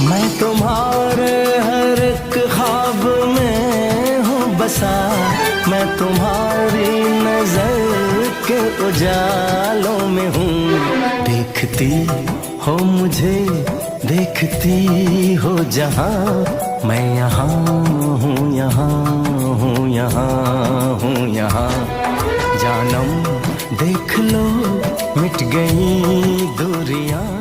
मैं तुम्हारे हर एक ख्वाब में हूँ बसा, मैं तुम्हारी नजर के उजालों में हूँ। देखती हो मुझे, देखती हो जहाँ, मैं यहाँ हूँ, यहाँ हूँ, यहाँ हूँ, यहाँ। जानम देख लो मिट गई दूरियां।